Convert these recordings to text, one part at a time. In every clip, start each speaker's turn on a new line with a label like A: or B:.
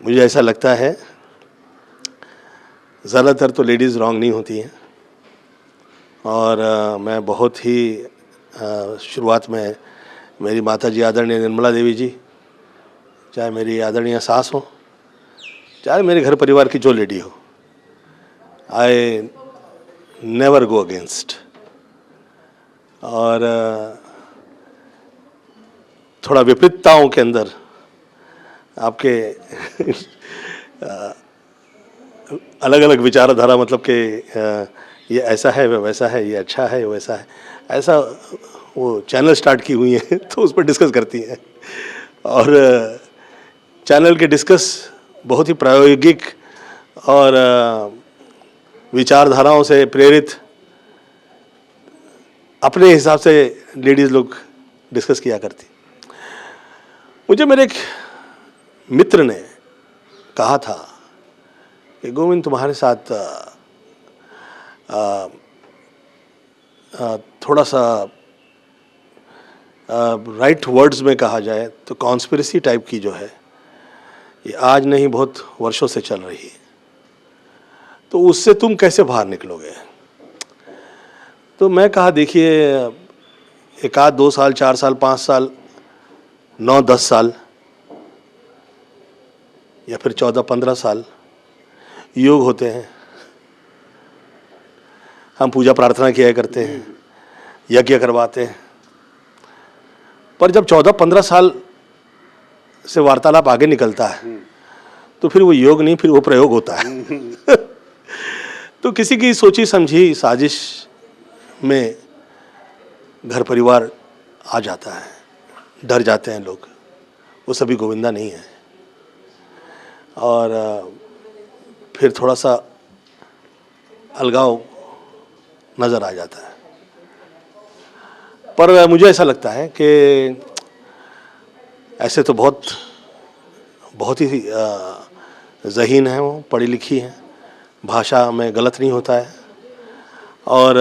A: मुझे ऐसा लगता है ज़्यादातर तो लेडीज़ रॉन्ग नहीं होती हैं और मैं बहुत ही शुरुआत में मेरी माता जी आदरणीय निर्मला देवी जी, चाहे मेरी आदरणीय सास हो, चाहे मेरे घर परिवार की जो लेडी हो, आई नेवर गो अगेंस्ट। और थोड़ा विपरीतताओं के अंदर आपके अलग अलग विचारधारा, मतलब कि ये ऐसा है, वैसा है, ये अच्छा है, वैसा है, ऐसा वो चैनल स्टार्ट की हुई हैं तो उस पर डिस्कस करती हैं। और चैनल के डिस्कस बहुत ही प्रायोगिक और विचारधाराओं से प्रेरित अपने हिसाब से लेडीज़ लोग डिस्कस किया करती। मुझे मेरे एक मित्र ने कहा था कि गोविंद, तुम्हारे साथ थोड़ा सा राइट वर्ड्स में कहा जाए तो कॉन्स्पिरेसी टाइप की जो है, ये आज नहीं बहुत वर्षों से चल रही है, तो उससे तुम कैसे बाहर निकलोगे? तो मैं कहा, देखिए, एक आध 2 साल, 4 साल, 5 साल, 9-10 साल या फिर 14-15 साल योग होते हैं, हम पूजा प्रार्थना किया करते हैं, यज्ञ करवाते हैं, पर जब 14-15 साल से वार्तालाप आगे निकलता है तो फिर वो योग नहीं, फिर वो प्रयोग होता है। तो किसी की सोची समझी साजिश में घर परिवार आ जाता है, डर जाते हैं लोग, वो सभी गोविंदा नहीं है, और फिर थोड़ा सा अलगाव नज़र आ जाता है। पर मुझे ऐसा लगता है कि ऐसे तो बहुत ही ज़हीन है, वो पढ़ी लिखी हैं, भाषा में गलत नहीं होता है, और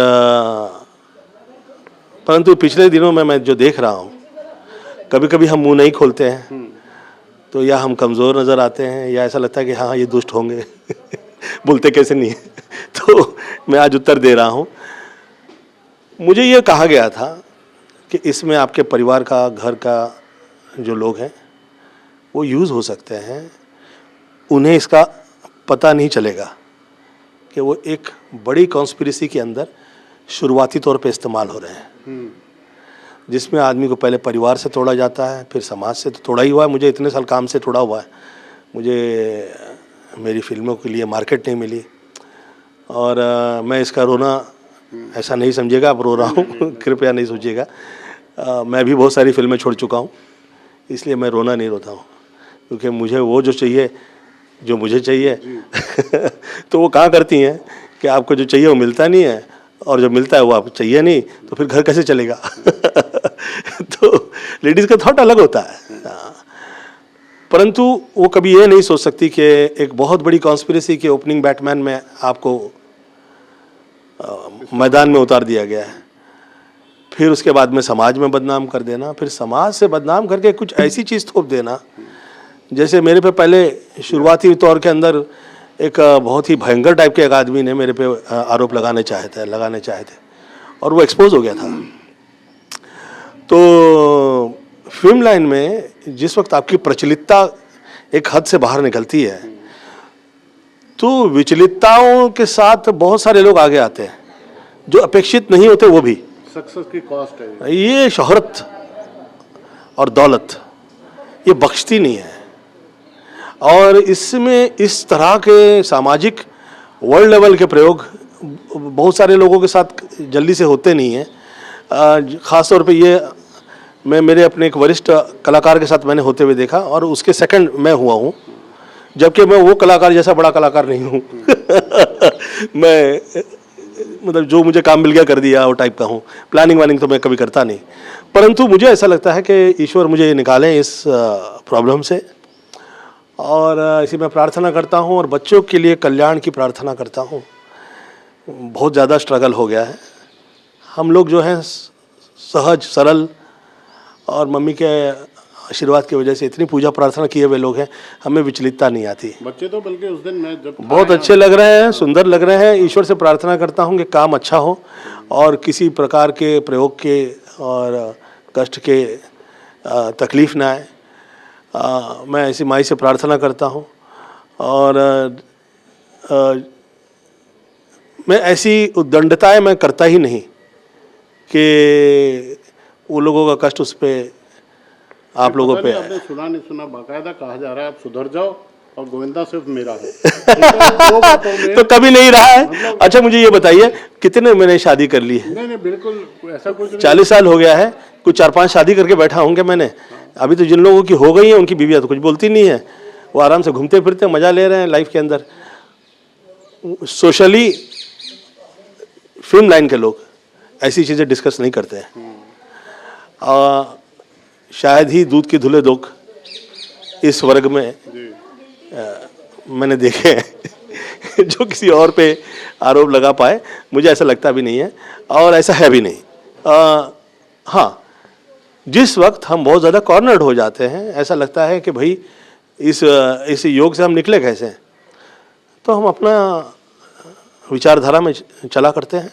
A: परंतु पिछले दिनों में मैं जो देख रहा हूँ, कभी कभी हम मुंह नहीं खोलते हैं तो या हम कमज़ोर नज़र आते हैं या ऐसा लगता है कि हाँ ये दुष्ट होंगे बोलते कैसे नहीं है। तो मैं आज उत्तर दे रहा हूँ। मुझे ये कहा गया था कि इसमें आपके परिवार का, घर का जो लोग हैं वो यूज़ हो सकते हैं, उन्हें इसका पता नहीं चलेगा कि वो एक बड़ी कॉन्स्पिरेसी के अंदर शुरुआती तौर पे इस्तेमाल हो रहे हैं, जिसमें आदमी को पहले परिवार से तोड़ा जाता है, फिर समाज से तो तोड़ा ही हुआ है। मुझे इतने साल काम से तोड़ा हुआ है, मुझे मेरी फिल्मों के लिए मार्केट नहीं मिली, और मैं इसका रोना ऐसा नहीं समझिएगा, आप रो रहा हूँ कृपया नहीं सोचिएगा। मैं भी बहुत सारी फिल्में छोड़ चुका हूँ, इसलिए मैं रोना नहीं रोता हूँ, क्योंकि मुझे वो जो चाहिए, जो मुझे चाहिए तो वो कहाँ करती हैं कि आपको जो चाहिए वो मिलता नहीं है, और जो मिलता है वो आपको चाहिए नहीं, तो फिर घर कैसे चलेगा? तो लेडीज़ का थॉट अलग होता है, परंतु वो कभी ये नहीं सोच सकती कि एक बहुत बड़ी कॉन्स्पिरेसी के ओपनिंग बैटमैन में आपको मैदान में उतार दिया गया है, फिर उसके बाद में समाज में बदनाम कर देना, फिर समाज से बदनाम करके कुछ ऐसी चीज़ थोप देना। जैसे मेरे पे पहले शुरुआती तौर के अंदर एक बहुत ही भयंकर टाइप के एक आदमी ने मेरे पे आरोप लगाने चाहे थे और वो एक्सपोज हो गया था। तो फिल्म लाइन में जिस वक्त आपकी प्रचलितता एक हद से बाहर निकलती है, तो विचलितताओं के साथ बहुत सारे लोग आगे आते हैं जो अपेक्षित नहीं होते, वो भी।
B: सक्सेस की कॉस्ट है
A: ये शोहरत और दौलत ये बख्शती नहीं है, और इसमें इस तरह के सामाजिक वर्ल्ड लेवल के प्रयोग बहुत सारे लोगों के साथ जल्दी से होते नहीं हैं। ख़ास तौर पे ये मैं मेरे अपने एक वरिष्ठ कलाकार के साथ मैंने होते हुए देखा, और उसके सेकंड मैं हुआ हूँ, जबकि मैं वो कलाकार जैसा बड़ा कलाकार नहीं हूँ। मैं मतलब जो मुझे काम मिल गया कर दिया वो टाइप का हूँ, प्लानिंग वानिंग तो मैं कभी करता नहीं। परंतु मुझे ऐसा लगता है कि ईश्वर मुझे निकालें इस प्रॉब्लम से, और इसी में प्रार्थना करता हूँ और बच्चों के लिए कल्याण की प्रार्थना करता हूँ। बहुत ज़्यादा स्ट्रगल हो गया है, हम लोग जो हैं सहज सरल और मम्मी के आशीर्वाद की वजह से, इतनी पूजा प्रार्थना किए हुए लोग हैं, हमें विचलितता नहीं आती।
B: बच्चे तो बल्कि उस दिन मैं जब
A: बहुत अच्छे लग रहे हैं, सुंदर लग रहे हैं। ईश्वर से प्रार्थना करता हूँ कि काम अच्छा हो और किसी प्रकार के प्रयोग के और कष्ट के तकलीफ ना आए। मैं ऐसी माई से प्रार्थना करता हूँ और मैं ऐसी उद्दंडताएं मैं करता ही नहीं कि वो लोगों का कष्ट उस पे आप लोगों पे
B: आपने सुना नहीं सुना, बाकायदा कहा जा रहा है आप सुधर जाओ और गोविंदा सिर्फ मेरा है। दो बातों में
A: तो कभी नहीं रहा है। अच्छा मुझे ये बताइए, कितने मैंने शादी कर ली है?
B: नहीं बिल्कुल ऐसा कुछ नहीं।
A: 40 साल हो गया है, कुछ 4-5 शादी करके बैठा होंगे मैंने। अभी तो जिन लोगों की हो गई है उनकी बीवियां तो कुछ बोलती नहीं है, वो आराम से घूमते फिरते मजा ले रहे हैं लाइफ के अंदर। सोशली फिल्म लाइन के लोग ऐसी चीजें डिस्कस नहीं करते हैं। शायद ही दूध की धुले लोग इस वर्ग में मैंने देखे हैं जो किसी और पे आरोप लगा पाए। मुझे ऐसा लगता भी नहीं है और ऐसा है भी नहीं। हाँ, जिस वक्त हम बहुत ज़्यादा कॉर्नर्ड हो जाते हैं, ऐसा लगता है कि भाई इस योग से हम निकले कैसे, तो हम अपना विचारधारा में चला करते हैं।